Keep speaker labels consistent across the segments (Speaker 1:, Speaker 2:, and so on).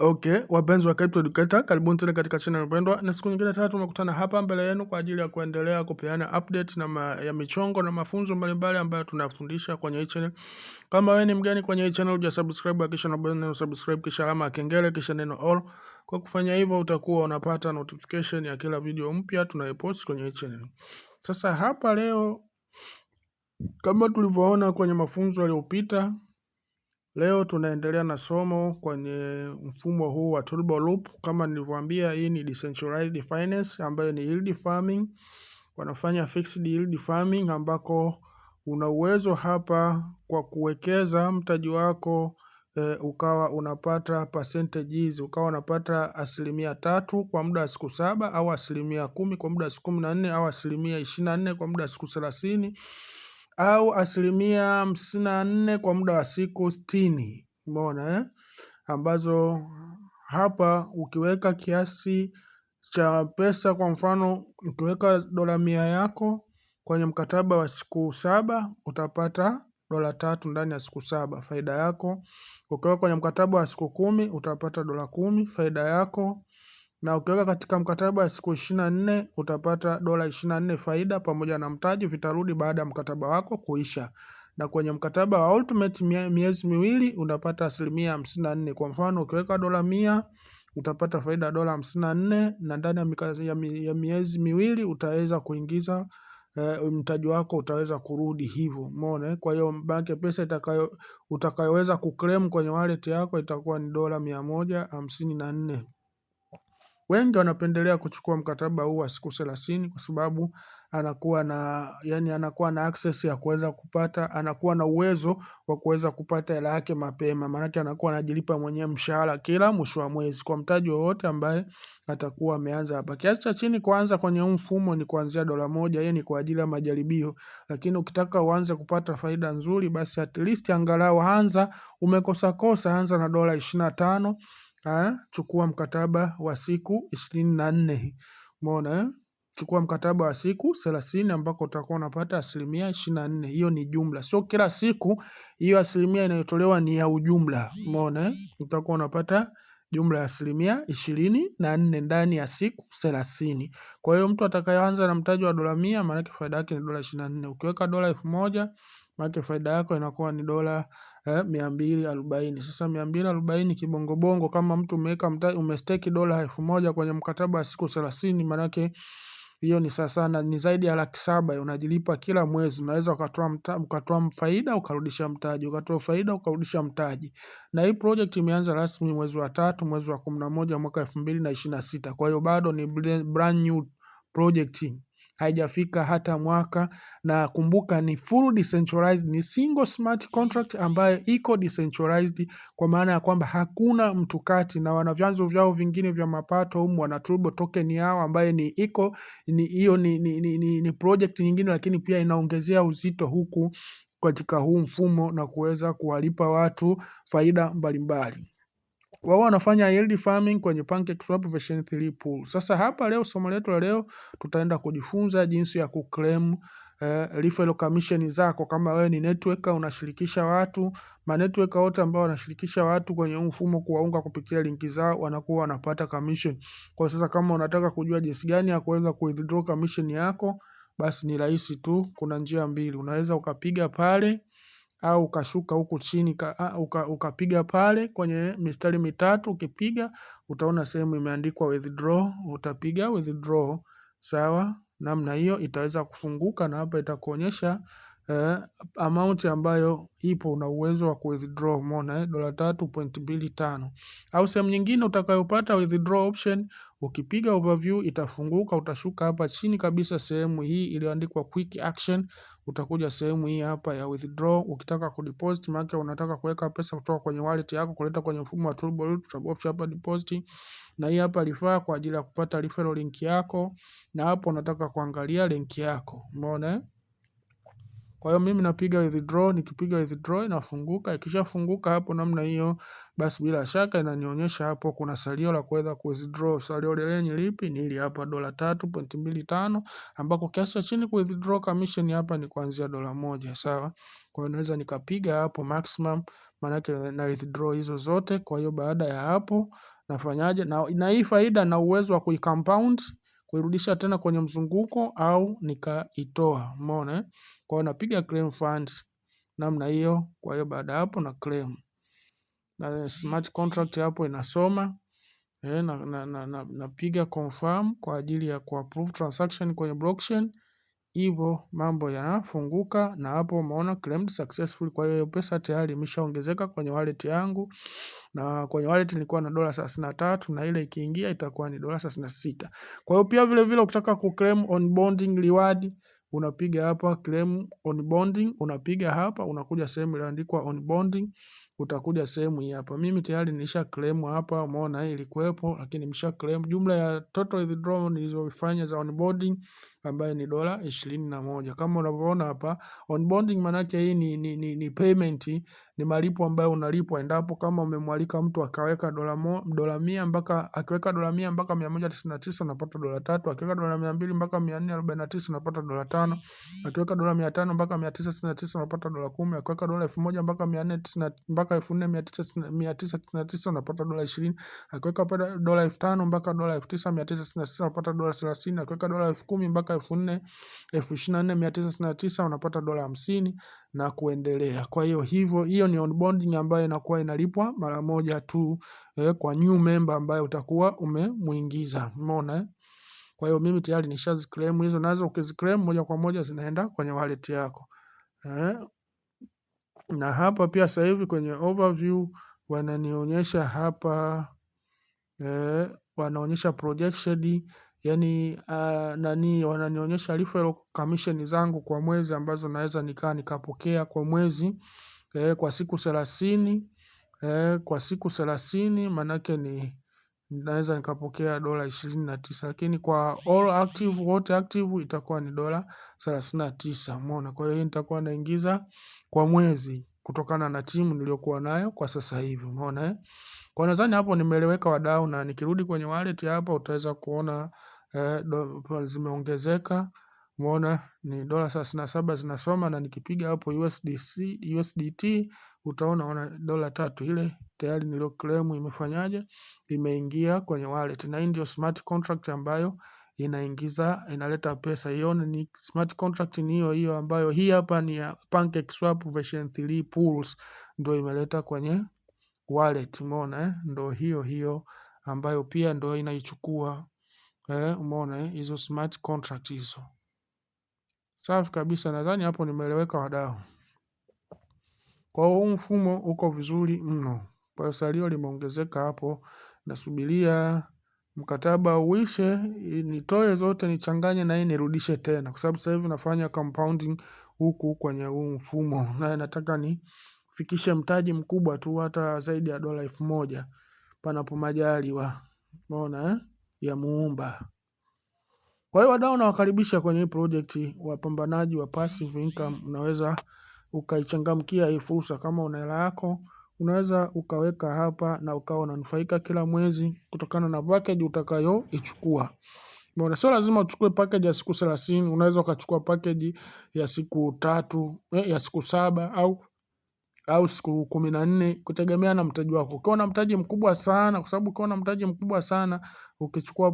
Speaker 1: Okay, wapenzi wa Crypto Educator, karibuni tena katika channel mpendwa, na siku nyingine tena tumekutana hapa mbele yenu kwa ajili ya kuendelea kupeana update ya michongo na mafunzo mbalimbali ambayo tunafundisha kwenye hii channel. Kama wewe ni mgeni kwenye hii channel, hujasubscribe, kisha unabonyeza neno subscribe, kisha alama ya kengele, kisha neno all. Kwa kufanya hivyo utakuwa unapata notification ya kila video mpya tunayopost kwenye hii channel. Sasa hapa leo, kama tulivyoona kwenye mafunzo yaliyopita, leo tunaendelea na somo kwenye mfumo huu wa Turbo Loop. Kama nilivyowaambia, hii ni decentralized finance ambayo ni yield farming. Wanafanya fixed yield farming ambako una uwezo hapa kwa kuwekeza mtaji wako ukawa unapata percentages, ukawa unapata 3% kwa muda wa siku 7 au 10% kwa muda wa siku 14 au 24% kwa muda wa siku 30 au 54% kwa muda wa siku 60. Umeona ambazo hapa ukiweka kiasi cha pesa, kwa mfano ukiweka $100 yako kwenye mkataba wa siku 7 utapata $3 ndani ya siku 7 faida yako. Ukiweka kwenye mkataba wa siku 10 utapata $10 faida yako, na ukiweka katika mkataba wa siku 24 utapata $24 faida pamoja na mtaji, vitarudi baada ya mkataba wako kuisha. Na kwenye mkataba wa ultimate miezi miwili unapata 54%. Kwa mfano ukiweka $100 utapata faida ya $54, na ndani ya miezi miwili utaweza kuingiza mtaji wako utaweza kurudi hivyo. Umeona? Kwa hiyo banki pesa utakayoweza kuclaim kwenye wallet yako itakuwa ni $154. Wengi wanapendelea kuchukua mkataba huu wa siku 30 kwa sababu anakuwa na access ya kuweza kupata, anakuwa na uwezo wa kuweza kupata hela yake mapema. Maana yake anakuwa anajilipa mwenyewe mshahara kila mwisho wa mwezi kwa mtaji wowote ambaye atakuwa ameanza hapa. Kiasi cha chini kuanza kwenye huu mfumo ni kuanzia $1. Hii ni kwa ajili ya majaribio, lakini ukitaka uanze kupata faida nzuri, basi at least angalau anza, umekosa anza na $25. Chukua mkataba wa siku 24. Umeona? Chukua mkataba wa siku 30 ambako utakuwa unapata 24%. Hiyo ni jumla, sio kila siku. Hiyo 1% inayotolewa ni ya ujumla. Umeona? Utakuwa unapata jumla ya 24% ndani ya siku 30. Kwa hiyo mtu atakayeanza na mtaji wa $100, maana faida yake ni $24. Ukiweka $1000, maana faida yako inakuwa ni $240. Sasa 240 kibongo kama mtu umestake $1000 kwenye mkataba wa siku 30, maana hiyo ni sana ni zaidi ya $700,000 unajilipa kila mwezi. Unaweza ukatoa faida ukarudisha mtaji, ukatoa faida ukarudisha mtaji. Na hii project imeanza rasmi mwezi wa 3 mwezi wa 11 mwaka 2026. Kwa hiyo bado ni brand new project, haijafika hata mwaka. Na kumbuka ni full decentralized, ni single smart contract ambayo iko decentralized, kwa maana ya kwamba hakuna mtu kati, na wana vyanzo vyao vingine vya mapato humu, wana turbo token yao ambayo ni project nyingine, lakini pia inaongezea uzito huku katika huu mfumo na kuweza kuwalipa watu faida mbalimbali. Wao wanafanya yield farming kwenye PancakeSwap version 3 pool. Sasa hapa leo somo letu la leo tutaenda kujifunza jinsi ya kuclaim referral commission zako. Kama wewe ni networker unashirikisha watu, networker wote ambao wanashirikisha watu kwenye mfumo kuwaunga kupitia linki zao wanakuwa wanapata commission. Kwa sasa kama unataka kujua jinsi gani ya kuweza withdraw commission yako, basi ni rahisi tu. Kuna njia mbili, unaweza ukapiga pale au ukashuka huku chini ukapiga pale kwenye mistari mitatu. Ukipiga utaona sehemu imeandikwa withdraw, utapiga withdraw. Sawa, namna hiyo itaweza kufunguka na hapa itakuonyesha amount ambayo ipo, una uwezo wa withdraw. Umeona $3.25. Au sehemu nyingine utakayopata withdraw option, ukipiga overview itafunguka. Utashuka hapa chini kabisa sehemu hii iliyoandikwa quick action, utakuja sehemu hii hapa ya withdraw. Ukitaka kudeposit, maana unataka kuweka pesa kutoka kwenye wallet yako kuleta kwenye mfumo wa Turbo Loop, utabofya hapa deposit, na hii hapa refer kwa ajili ya kupata referral link yako, na hapo unataka kuangalia link yako. Umeona? Kwa hiyo mimi napiga withdraw, nikipiga withdraw inafunguka, ikishafunguka hapo namna hiyo, basi bila shaka inanionyesha hapo kuna salio la kuweza kuwithdraw. Salio lenyewe lipi? Ni hili hapa $3.25 ambako kiasi cha chini kuwithdraw commission hapa ni kuanzia $1, sawa? Kwa hiyo naweza nikapiga hapo maximum, maana yake na withdraw hizo zote. Kwa hiyo baada ya hapo nafanyaje? Na hii faida na uwezo wa kuicompound, kuirudisha tena kwenye mzunguko au nikaitoa. Umeona? Kwa hiyo napiga claim fund namna hiyo. Kwa hiyo baada hapo na claim. Na smart contract hapo inasoma. Napiga confirm kwa ajili ya kuapprove transaction kwenye blockchain. Hivyo mambo yanafunguka na hapo umeona claimed successful. Kwa hiyo pesa tayari imeshaongezeka kwenye wallet yangu, na kwenye wallet nilikuwa na $33 na ile ikiingia itakuwa ni $36. Kwa hiyo pia vile vile ukitaka kuclaim onboarding reward unapiga hapa claim onboarding, unapiga hapa, unakuja sehemu iliyoandikwa onboarding, utakuja sehemu hii hapa. Mimi tayari nilisha claim hapa, umeona hii ilikuwepo, lakini nimesha claim. Jumla ya total withdrawal nilizofanya za onboarding ambayo ni $21. Kama unavyoona hapa, onboarding maana yake hii ni payment, ni malipo ambayo unalipwa endapo kama umemwalika mtu akaweka $100 mpaka akiweka $100 mpaka 199 unapata $3, akiweka $200 mpaka 449 unapata $5, akiweka $500 mpaka 999 unapata $10, akiweka $1000 mpaka 490 mpaka 4999 unapata $20, akiweka $5000 mpaka $9999 unapata $30, akiweka $10000 mpaka 24999 unapata $50 na kuendelea. Kwa hiyo hiyo ni onboarding ambayo inakuwa inalipwa mara moja tu kwa new member ambayo utakuwa umemuingiza. Umeona? Kwa hiyo mimi tayari nishaziclaim hizo, nazo ukiziclaim moja kwa moja zinaenda kwenye wallet yako. Na hapa pia sasa hivi kwenye overview wananionyesha hapa wanaonyesha projection, yani wananionyesha referral commission zangu kwa mwezi ambazo naweza nikapokea kwa mwezi kwa siku 30. Kwa siku 30 manake ni naweza nikapokea $29, lakini kwa all active, wote active itakuwa ni $39. Umeona? Kwa hiyo nitakuwa naingiza kwa mwezi kutokana na timu niliyokuwa nayo kwa sasa hivi. Umeona? Kwa nadhani hapo nimeeleweka wadau, na nikirudi kwenye wallet hapa utaweza kuona zimeongezeka. Umeona ni $37 zinasoma, na nikipiga hapo USDT utaona $3 ile tayari nilio claim imefanyaje, imeingia kwenye wallet. Na hii ndio smart contract ambayo inaleta pesa. Hiyo ni smart contract, ni hiyo ambayo hii hapa ni ya PancakeSwap version 3 pools ndio imeleta kwenye wallet. Umeona ndio hiyo ambayo pia ndio inaichukua umeona hizo smart contract hizo. Safi kabisa, nadhani hapo nimeeleweka wadau. Kwa huu mfumo uko vizuri mno. Kwa hiyo salio limeongezeka hapo, nasubiria mkataba uishe nitoe zote nichanganye na hii nirudishe tena, kwa sababu sasa hivi nafanya compounding huku kwenye huu mfumo, na nataka nifikishe mtaji mkubwa tu hata zaidi ya $1000 panapo majaliwa. Umeona ya Muumba. Kwa hiyo wadau, nawakaribisha kwenye hii project wapambanaji wa passive income. Unaweza ukaichangamkia hii fursa. Kama una hela yako unaweza ukaweka hapa na ukawa unanufaika kila mwezi kutokana na package utakayoichukua. Mbona sio lazima uchukue package ya siku 30, unaweza ukachukua package ya siku 3, ya siku 7 au siku 14 kutegemea na mtaji wako. Ukiwa na mtaji mkubwa sana, kwa sababu ukiwa na mtaji mkubwa sana ukichukua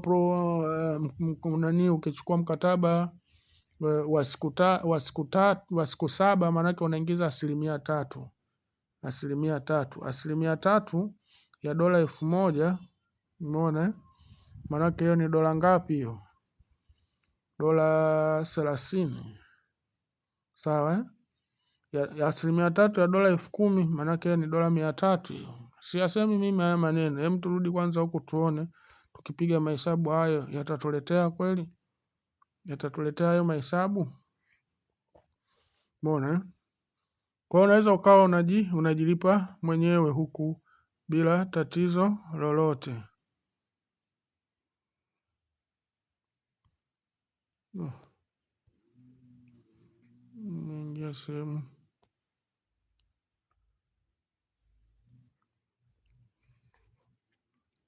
Speaker 1: ukichukua mkataba wa siku 7 maana yake unaingiza 3%. 3% ya $1000. Umeona? Maana yake hiyo ni dola ngapi hiyo? $30. Sawa ya 3% ya $10,000 maana yake ni $300. Siyasemi mimi haya maneno. Hem, turudi kwanza huku tuone. Tukipiga mahesabu hayo yatatuletea kweli? Yatatuletea hayo mahesabu? Umeona? Kwa hiyo unaweza ukawa unajilipa mwenyewe huku bila tatizo lolote. Ingia sehemu.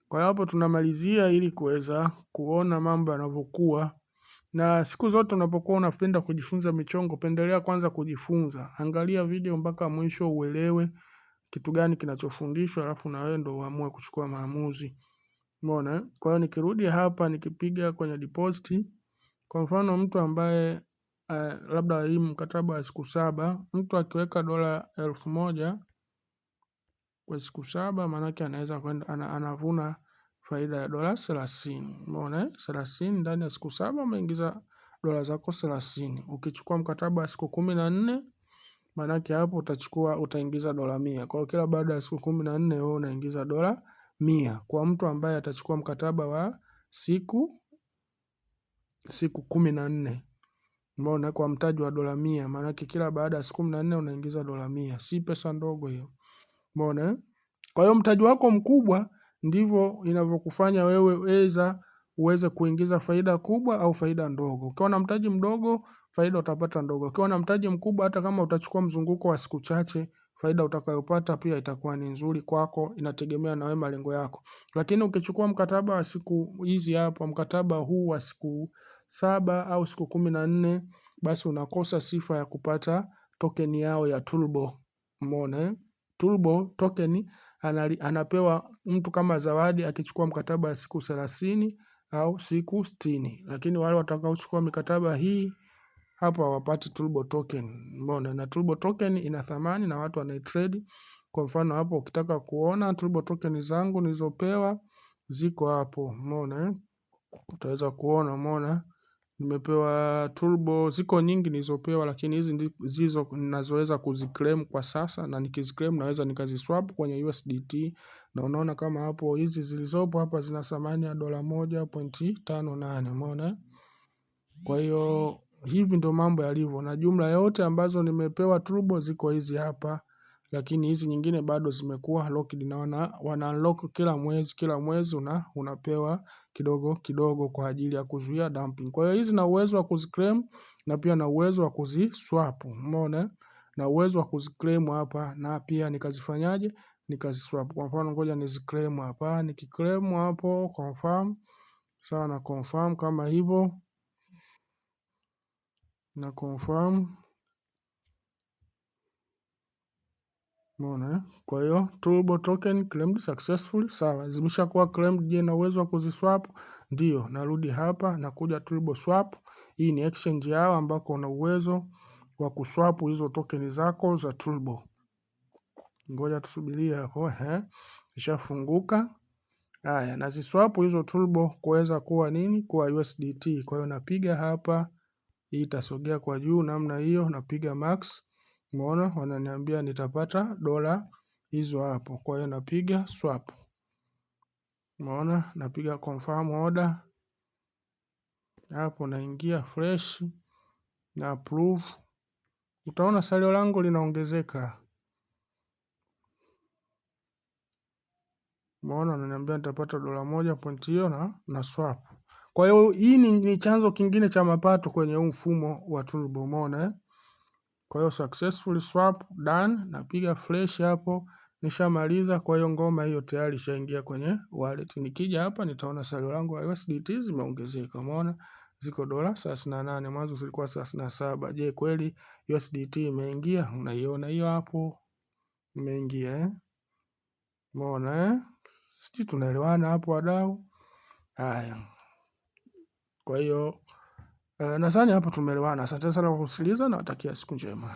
Speaker 1: Kwa hapo tunamalizia ili kuweza kuona mambo yanavyokuwa. Na siku zote unapokuwa unapenda kujifunza michongo, pendelea kwanza kujifunza. Angalia video mpaka mwisho uelewe kitu gani kinachofundishwa, alafu na wewe ndio uamue kuchukua maamuzi. Umeona? Kwa hiyo nikirudi hapa nikipiga kwenye deposit, kwa mfano mtu ambaye labda hii mkataba wa siku 7, mtu akiweka $1000 kwa siku 7, maana yake anaweza kwenda anavuna faida ya $30. Umeona? 30 ndani ya siku 7 umeingiza dola zako 30. Ukichukua mkataba wa siku 14, maana yake hapo utaingiza $100. Kwa hiyo kila baada ya siku 14 wewe unaingiza $100. Kwa mtu ambaye atachukua mkataba wa siku 14. Umeona, kwa mtaji wa $100, maana yake kila baada ya siku 14 unaingiza $100. Si pesa ndogo hiyo. Umeona? Kwa hiyo mtaji wako mkubwa ndivyo inavyokufanya wewe uweze kuingiza faida kubwa au faida ndogo. Ukiwa na mtaji mdogo, faida utapata ndogo. Ukiwa na mtaji mkubwa, hata kama utachukua mzunguko wa siku chache, faida utakayopata pia itakuwa ni nzuri kwako, inategemea na wewe malengo yako. Lakini ukichukua mkataba wa siku hizi hapa, mkataba huu wa siku 7 au siku 14, basi unakosa sifa ya kupata token yao ya Turbo. Umeona? Turbo token anapewa mtu kama zawadi akichukua mkataba wa siku 30 au siku 60. Lakini wale watakaochukua mikataba hii hapa hawapati Turbo token. Umeona? Na Turbo token ina thamani na watu wanaitrade. Kwa mfano hapo ukitaka kuona Turbo token zangu nilizopewa ziko hapo. Umeona? Utaweza kuona. Umeona? Nimepewa Turbo, ziko nyingi nilizopewa, lakini hizi ndizo ninazoweza kuziclaim kwa sasa, na nikiziclaim naweza nikaziswap kwenye USDT, na unaona kama hapo hizi zilizopo hapa zina thamani ya $1.58. Umeona? Kwa hiyo hivi ndio mambo yalivyo, na jumla yote ambazo nimepewa Turbo ziko hizi hapa, lakini hizi nyingine bado zimekuwa locked na wana unlock kila mwezi unapewa kidogo kidogo kwa ajili ya kuzuia dumping. Kwa hiyo hizi na uwezo wa kuziclaim na pia na uwezo wa kuziswap. Umeona? Na uwezo wa kuziclaim hapa na pia nikazifanyaje? Nikaziswap. Kwa mfano ngoja niziclaim hapa, nikiclaim hapo confirm. Sawa, na confirm kama hivyo. Na confirm. Umeona? Kwa hiyo Turbo token claimed successfully. Sawa, zimeshakuwa claimed. Je, na uwezo wa kuziswap? Ndio, narudi hapa na kuja Turbo swap. Hii ni exchange yao ambako una uwezo wa kuswap hizo token zako za Turbo. Ngoja tusubirie hapo, ishafunguka. Haya, naziswap hizo Turbo kuweza kuwa nini? Kuwa USDT. Kwa hiyo napiga hapa, hii itasogea kwa juu namna hiyo, napiga max. Umeona, wananiambia nitapata dola hizo hapo. Kwa hiyo napiga swap. Umeona, napiga confirm order. Hapo naingia fresh na approve. Utaona salio langu linaongezeka. Umeona, wananiambia nitapata $1 na swap. Kwa hiyo hii ni chanzo kingine cha mapato kwenye huu mfumo wa Turbo. Umeona? Kwa hiyo successful swap done, napiga fresh hapo, nishamaliza. Kwa hiyo ngoma hiyo tayari ishaingia kwenye wallet. Nikija hapa nitaona salio langu la USDT zimeongezeka. Umeona? Ziko $38, mwanzo zilikuwa 37. Je, kweli USDT imeingia? Unaiona hiyo hapo imeingia, Umeona? Sisi tunaelewana hapo wadau. Haya. Kwa hiyo nadhani hapo tumeelewana. Asante sana kwa kusikiliza na natakia siku njema.